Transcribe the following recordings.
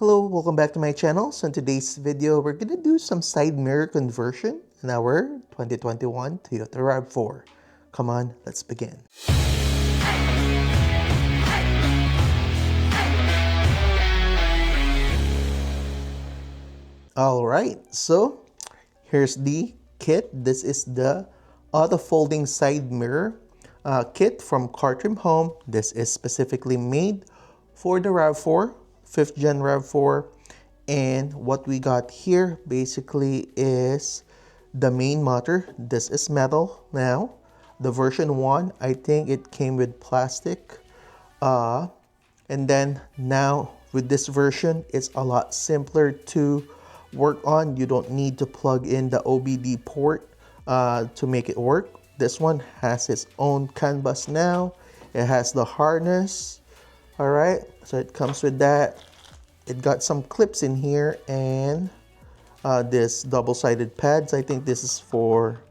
Hello, welcome back to my channel. So in today's video, we're going to do some side mirror conversion in our 2021 Toyota RAV4. Come on, let's begin. Alright, so here's the kit. This is the auto folding side mirror kit from Cartrimhome. This is specifically made for the RAV4, 5th gen RAV4. And what we got here basically is the main motor. This is metal now. The version 1, I think it came with plastic. And then now with this version, it's a lot simpler to work on. You don't need to plug in the OBD port to make it work. This one has its own CAN bus now. It has the harness. All right, so it comes with that. It got some clips in here and this double-sided pads. I think this is for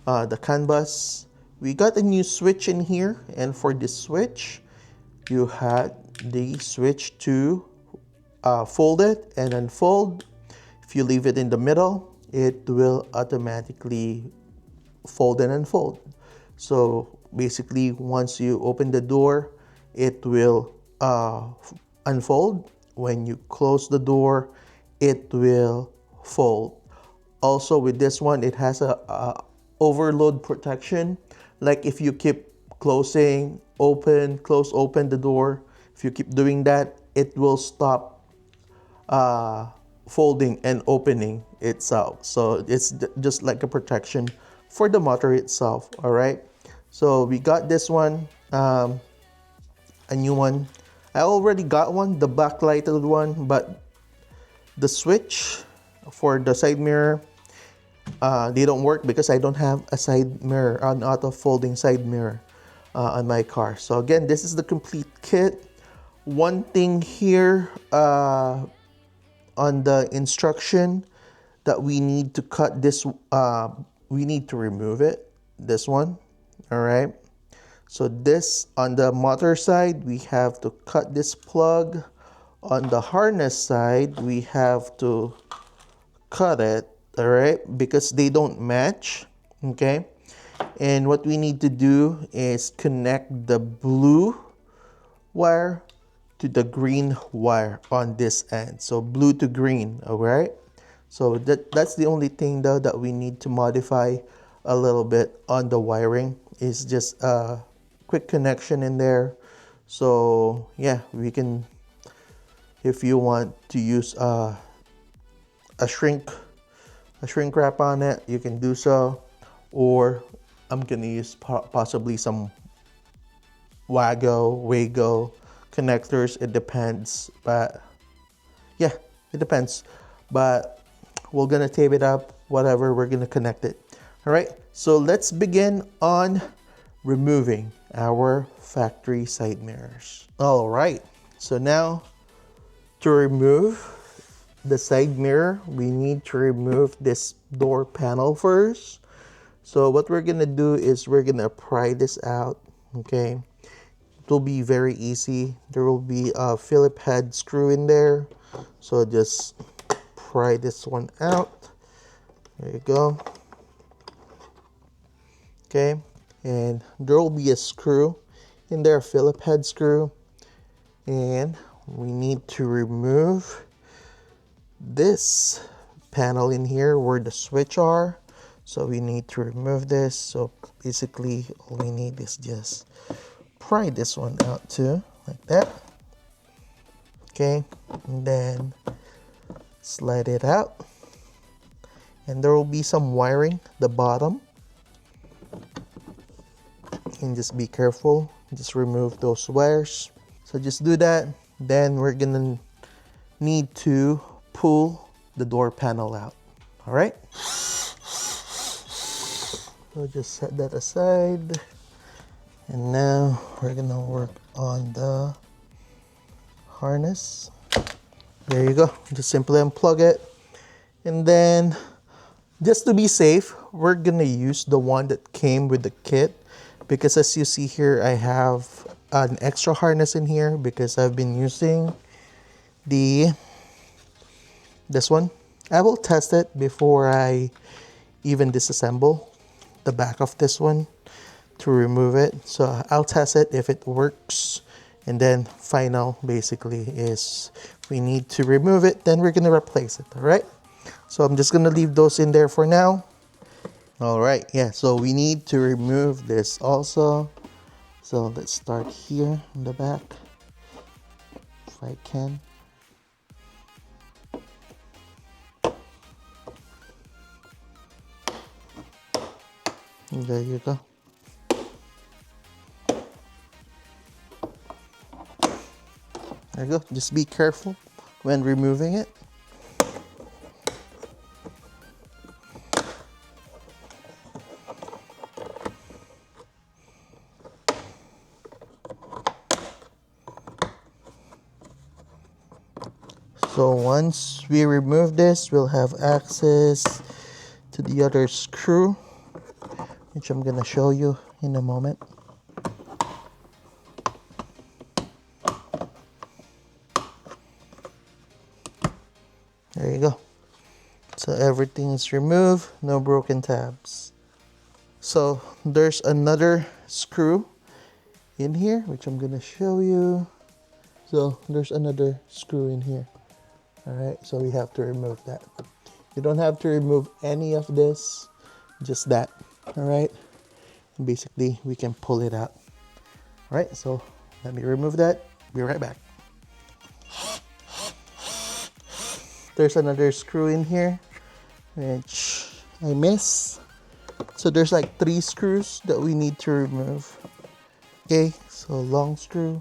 the CAN bus. We got a new switch in here, and for this switch, you had the switch to fold it and unfold. If you leave it in the middle, it will automatically fold and unfold. So basically, once you open the door, it will unfold. When you close the door, it will fold. Also with this one, it has a overload protection. Like if you keep closing, open, close, open the door, if you keep doing that, it will stop folding and opening itself. So it's just like a protection for the motor itself. All right, so we got this one, a new one. I already got one, the backlighted one, but the switch for the side mirror, they don't work because I don't have a side mirror, an auto folding side mirror on my car. So again, this is the complete kit. One thing here on the instruction that we need to cut this, we need to remove it, this one, all right? So this, on the motor side, we have to cut this plug. On the harness side, we have to cut it, all right? Because they don't match, okay? And what we need to do is connect the blue wire to the green wire on this end. So blue to green, all right? So that's the only thing though that we need to modify a little bit on the wiring, is just quick connection in there. So yeah, we can, if you want to use a shrink wrap on it, you can do so, or I'm gonna use possibly some Wago connectors. It depends, but yeah, it depends, but we're gonna tape it up, whatever, we're gonna connect it. All right, so let's begin on removing our factory side mirrors. All right, so now to remove the side mirror, we need to remove this door panel first. So what we're gonna do is we're gonna pry this out, okay? It will be very easy. There will be a Phillip head screw in there. So just pry this one out. There you go. Okay. And there will be a screw in there, a Phillip head screw, and we need to remove this panel in here where the switch are. So we need to remove this. So basically all we need is just pry this one out too, like that. Okay, and then slide it out, and there will be some wiring at the bottom. And just be careful, just remove those wires. So just do that. Then we're gonna need to pull the door panel out. All right, so just set that aside, and now we're gonna work on the harness. There you go, just simply unplug it, and then just to be safe, we're gonna use the one that came with the kit, because as you see here, I have an extra harness in here because I've been using the this one. I will test it before I even disassemble the back of this one to remove it. So I'll test it if it works, and then final basically is we need to remove it, then we're gonna replace it. All right, so I'm just gonna leave those in there for now. All right, yeah, so we need to remove this also. So let's start here in the back if I can. And there you go. There you go. Just be careful when removing it. So once we remove this, we'll have access to the other screw, which I'm gonna show you in a moment. There you go. So everything is removed, no broken tabs. So there's another screw in here, which I'm gonna show you. So there's another screw in here. All right, so we have to remove that. You don't have to remove any of this, just that. All right, and basically we can pull it out. All right, so let me remove that. Be right back. There's another screw in here, which I missed. So there's like 3 screws that we need to remove. Okay, so long screw,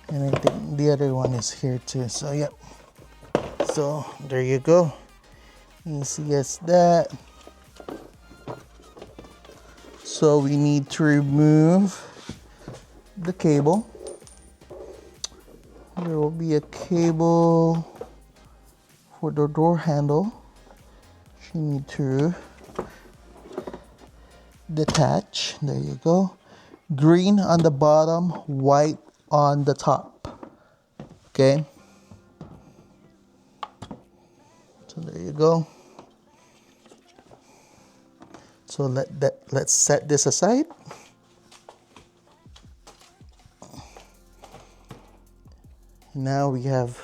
and I think the other one is here too. So yep. So there you go. Easy as that. So we need to remove the cable. There will be a cable for the door handle. You need to detach. There you go. Green on the bottom, white on the top. Okay. So there you go. So let's set this aside. Now we have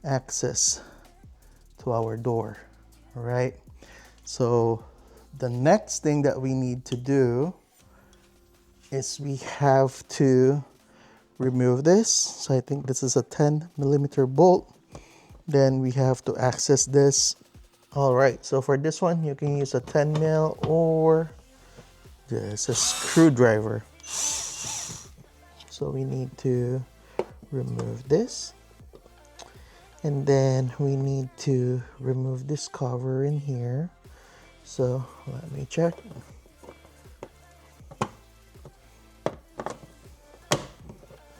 access to our door. All right. So the next thing that we need to do is we have to remove this. So I think this is a 10mm bolt. Then we have to access this. All right, so for this one, you can use a 10mm or just a screwdriver. So we need to remove this. And then we need to remove this cover in here. So let me check.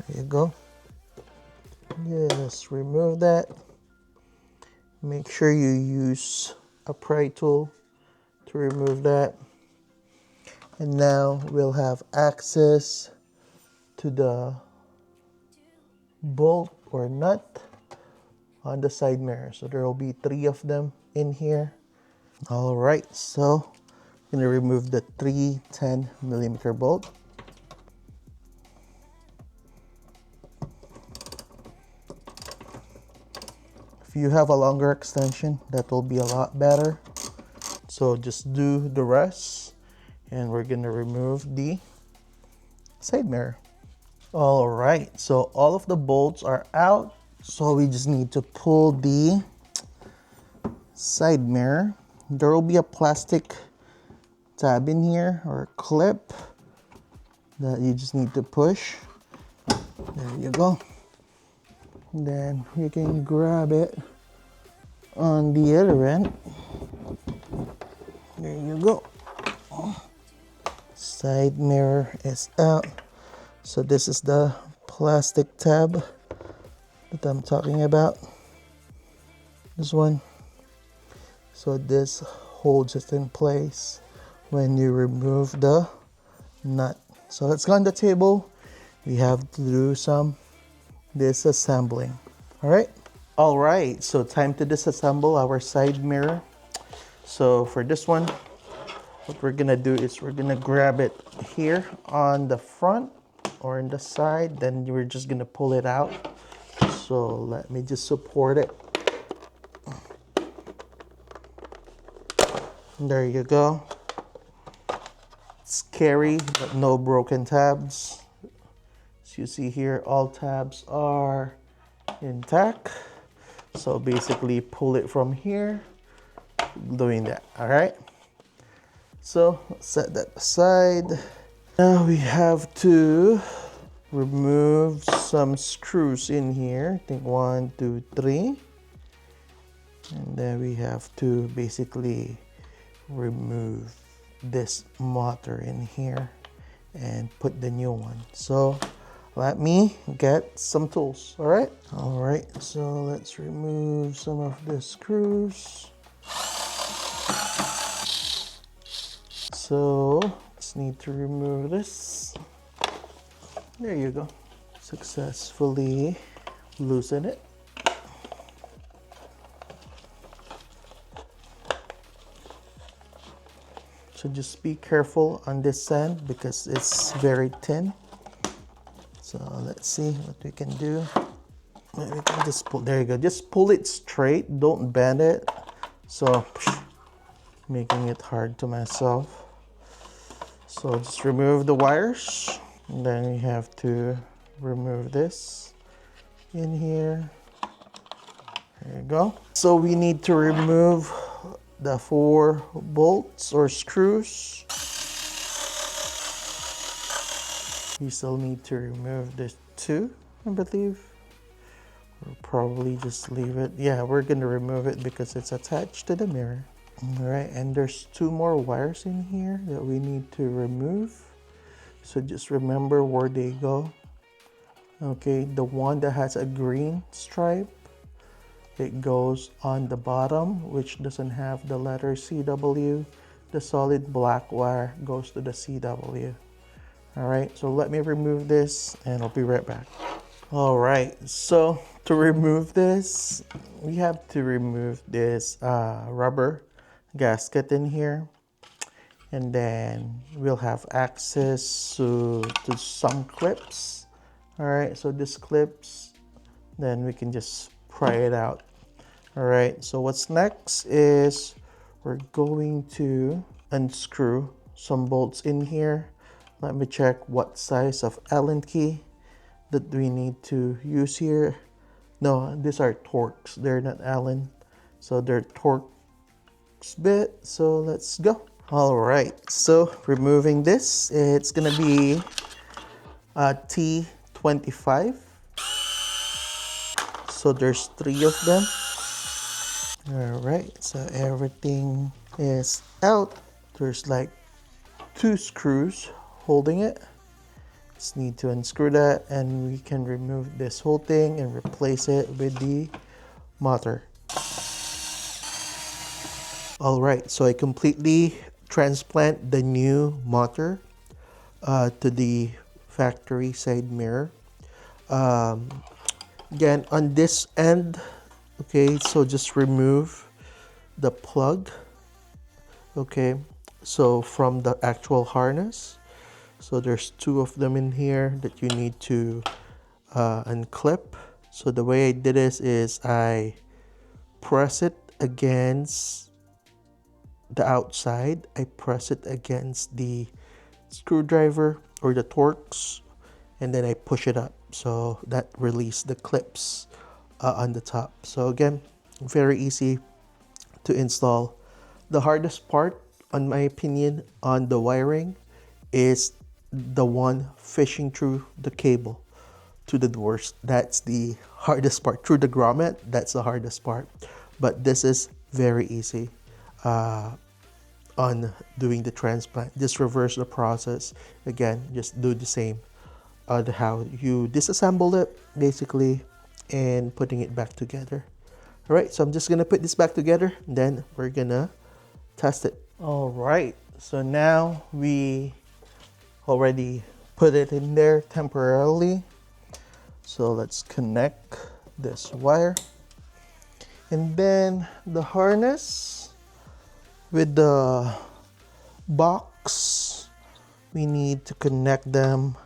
There you go. Just remove that. Make sure you use a pry tool to remove that. And now we'll have access to the bolt or nut on the side mirror. So there will be 3 of them in here. All right, so I'm gonna remove the 3 10mm bolt. If you have a longer extension, that will be a lot better. So just do the rest, and we're gonna remove the side mirror. All right, so all of the bolts are out. So we just need to pull the side mirror. There will be a plastic tab in here or clip that you just need to push. There you go. Then you can grab it on the other end. There you go. Side mirror is out. So this is the plastic tab that I'm talking about. This one. So this holds it in place when you remove the nut. So let's go on the table. We have to do some disassembling. All right. All right, so time to disassemble our side mirror. So for this one, what we're gonna do is we're gonna grab it here on the front or in the side, then we're just gonna pull it out. So let me just support it. There you go. Scary, but no broken tabs. As you see here, all tabs are intact. So basically pull it from here, doing that, all right? So set that aside. Now we have to remove some screws in here. I think 1, 2, 3. And then we have to basically remove this motor in here and put the new one. So let me get some tools, all right? All right, so let's remove some of the screws. So just need to remove this. There you go. Successfully loosen it. So just be careful on this end because it's very thin. So let's see what we can do. We can just pull, there you go. Just pull it straight, don't bend it. So making it hard to myself. So just remove the wires. And then we have to remove this in here. There you go. So we need to remove the 4 bolts or screws. You still need to remove the 2, I believe. We'll probably just leave it. Yeah, we're gonna remove it because it's attached to the mirror. All right, and there's 2 more wires in here that we need to remove. So just remember where they go. Okay, the one that has a green stripe, it goes on the bottom, which doesn't have the letter CW. The solid black wire goes to the CW. All right, so let me remove this and I'll be right back. All right, so to remove this, we have to remove this rubber gasket in here. And then we'll have access to some clips. All right, so these clips, then we can just pry it out. All right, so what's next is we're going to unscrew some bolts in here. Let me check what size of Allen key that we need to use here. No, these are Torx, they're not Allen. So they're Torx bit, so let's go. All right, so removing this, it's gonna be a T25. So there's 3 of them. All right, so everything is out. There's like 2 screws holding it. Just need to unscrew that and we can remove this whole thing and replace it with the motor. All right, so I completely transplant the new motor to the factory side mirror. Again, on this end, okay, so just remove the plug, okay, so from the actual harness. So there's 2 of them in here that you need to unclip. So the way I did this is I press it against the outside. I press it against the screwdriver or the Torx, and then I push it up. So that released the clips on the top. So again, very easy to install. The hardest part, in my opinion, on the wiring is the one fishing through the cable to the doors. That's the hardest part. Through the grommet, that's the hardest part. But this is very easy on doing the transplant. Just reverse the process. Again, just do the same on how you disassemble it, basically, and putting it back together. All right, so I'm just gonna put this back together, and then we're gonna test it. All right, so now we already put it in there temporarily. So let's connect this wire. And then the harness with the box, we need to connect them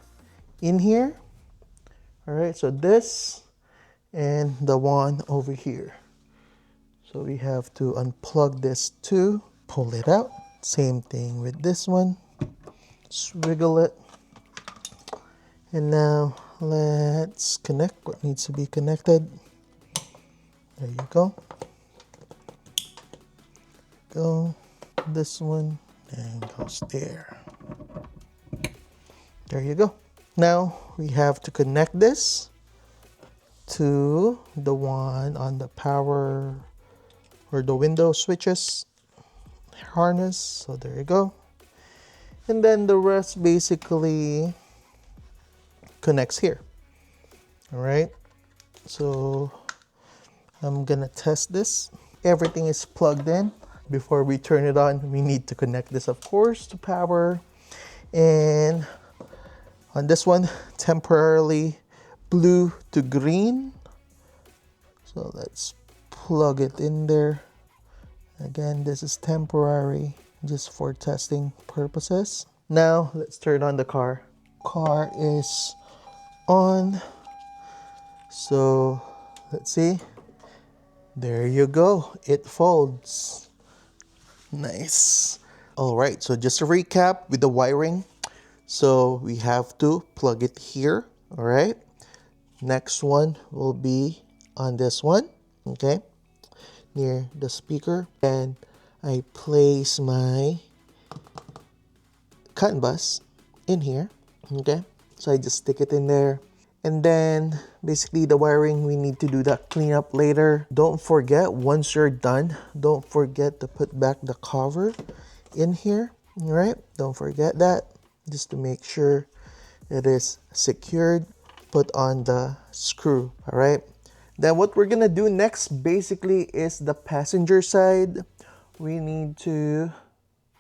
in here. All right, so this and the one over here. So we have to unplug this too, pull it out. Same thing with this one. Swiggle it. And now let's connect what needs to be connected. There you go. Go. This one and goes there. There you go. Now we have to connect this to the one on the power or the window switches harness. So there you go. And then the rest basically connects here. All right. So I'm gonna test this. Everything is plugged in. Before we turn it on, we need to connect this, of course, to power. And on this one, temporarily blue to green. So let's plug it in there. Again, this is temporary, just for testing purposes. Now, let's turn on the car. Car is on. So, let's see. There you go. It folds. Nice. All right, so just to recap with the wiring. So, we have to plug it here. All right. Next one will be on this one. Okay. Near the speaker. And I place my CAN bus in here. Okay. So I just stick it in there. And then basically the wiring, we need to do that cleanup later. Don't forget, once you're done, don't forget to put back the cover in here. All right. Don't forget that, just to make sure it is secured. Put on the screw. All right. Then what we're gonna do next basically is the passenger side. We need to,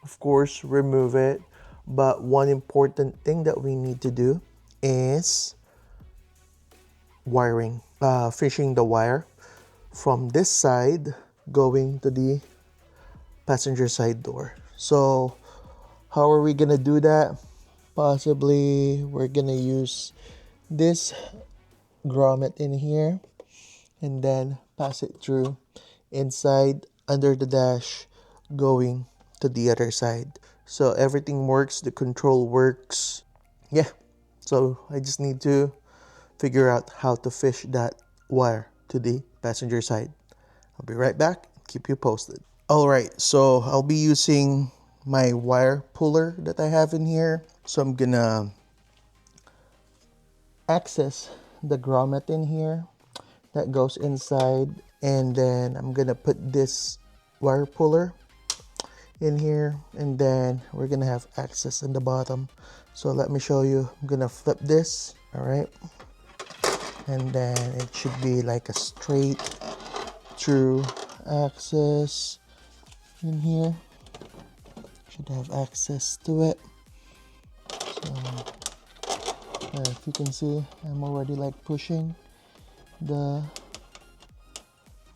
of course, remove it. But one important thing that we need to do is wiring, fishing the wire from this side going to the passenger side door. So how are we gonna do that? Possibly we're gonna use this grommet in here and then pass it through inside under the dash going to the other side. So everything works, the control works. Yeah, so I just need to figure out how to fish that wire to the passenger side. I'll be right back, keep you posted. All right, so I'll be using my wire puller that I have in here. So I'm gonna access the grommet in here that goes inside, and then I'm gonna put this wire puller in here, and then we're gonna have access in the bottom. So let me show you. I'm gonna flip this. All right, and then it should be like a straight through access in here. Should have access to it. So if you can see, I'm already like pushing the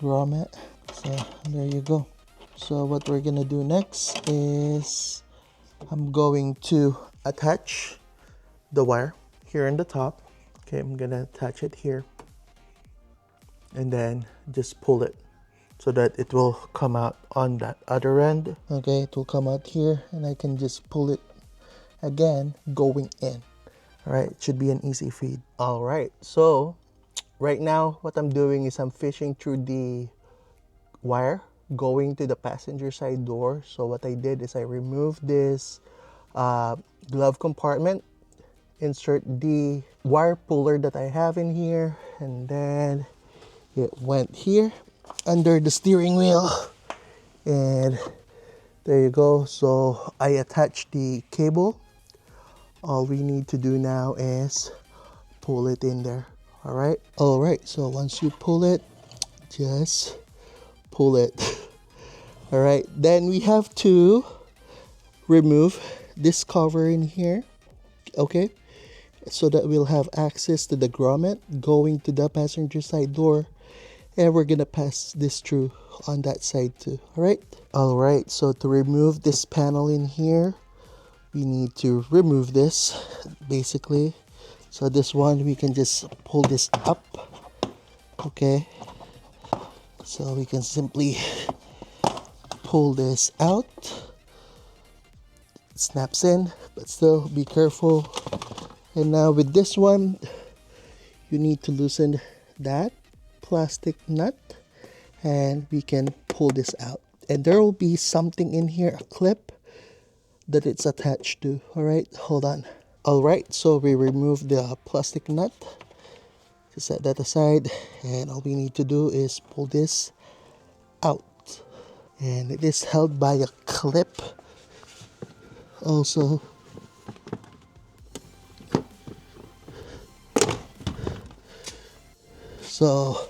grommet. So there you go. So what we're gonna do next is I'm going to attach the wire here in the top. Okay, I'm gonna attach it here and then just pull it so that it will come out on that other end. Okay, it will come out here and I can just pull it again going in. All right, it should be an easy feed. All right, so right now what I'm doing is I'm fishing through the wire going to the passenger side door. So what I did is I removed this glove compartment, insert the wire puller that I have in here, and then it went here under the steering wheel, and there you go. So I attached the cable. All we need to do now is pull it in there. All right, so once you pull it, just pull it. All right, then we have to remove this cover in here, okay, so that we'll have access to the grommet going to the passenger side door. And we're gonna pass this through on that side too. All right, so to remove this panel in here, we need to remove this basically. So this one, we can just pull this up. Okay, so we can simply pull this out. It snaps in, but still be careful. And now with this one, you need to loosen that plastic nut, and we can pull this out. And there will be something in here, a clip that it's attached to. All right, hold on. All right, so we remove the plastic nut. Just set that aside, and all we need to do is pull this out. And it is held by a clip also. So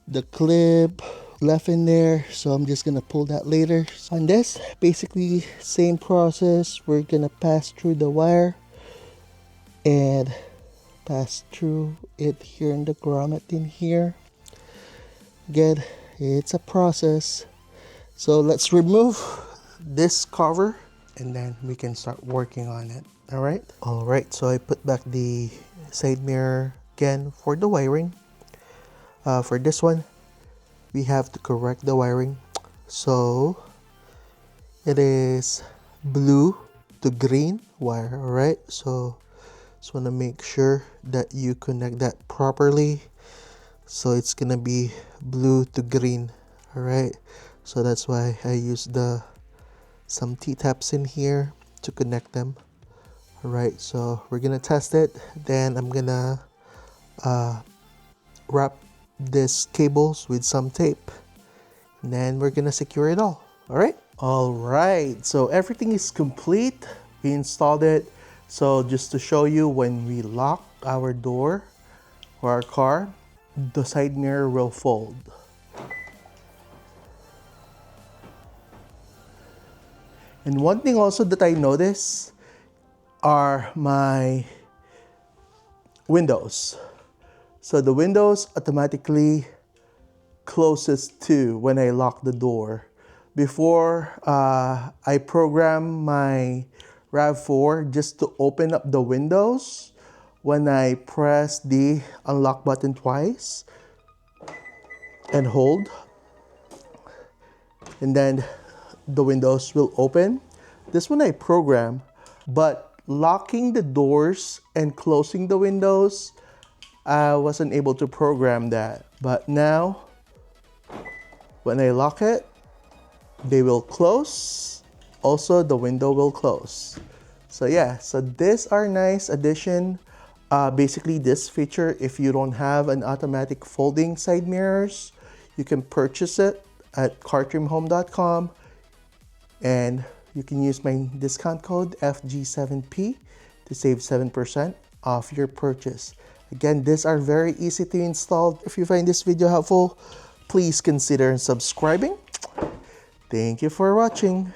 the clip left in there, so I'm just gonna pull that later. On this, basically same process. We're gonna pass through the wire and pass through it here in the grommet in here. Again, it's a process. So let's remove this cover and then we can start working on it. All right, so I put back the side mirror again for the wiring. For this one, we have to correct the wiring. So it is blue to green wire. All right, so just want to make sure that you connect that properly. So it's gonna be blue to green. All right, so that's why I use some T-taps in here to connect them. All right, so we're gonna test it. Then I'm gonna wrap these cables with some tape, and then we're gonna secure it all. All right, so everything is complete. We installed it. So just to show you, when we lock our door or our car, the side mirror will fold. And one thing also that I notice are my windows. So the windows automatically closes too when I lock the door. Before, I program my RAV4 just to open up the windows when I press the unlock button twice and hold, and then the windows will open. This one I program, but locking the doors and closing the windows, I wasn't able to program that. But now, when I lock it, they will close. Also, the window will close. So yeah, so these are nice addition. Basically, this feature, if you don't have an automatic folding side mirrors, you can purchase it at cartrimhome.com, and you can use my discount code FG7P to save 7% off your purchase. Again, these are very easy to install. If you find this video helpful, please consider subscribing. Thank you for watching.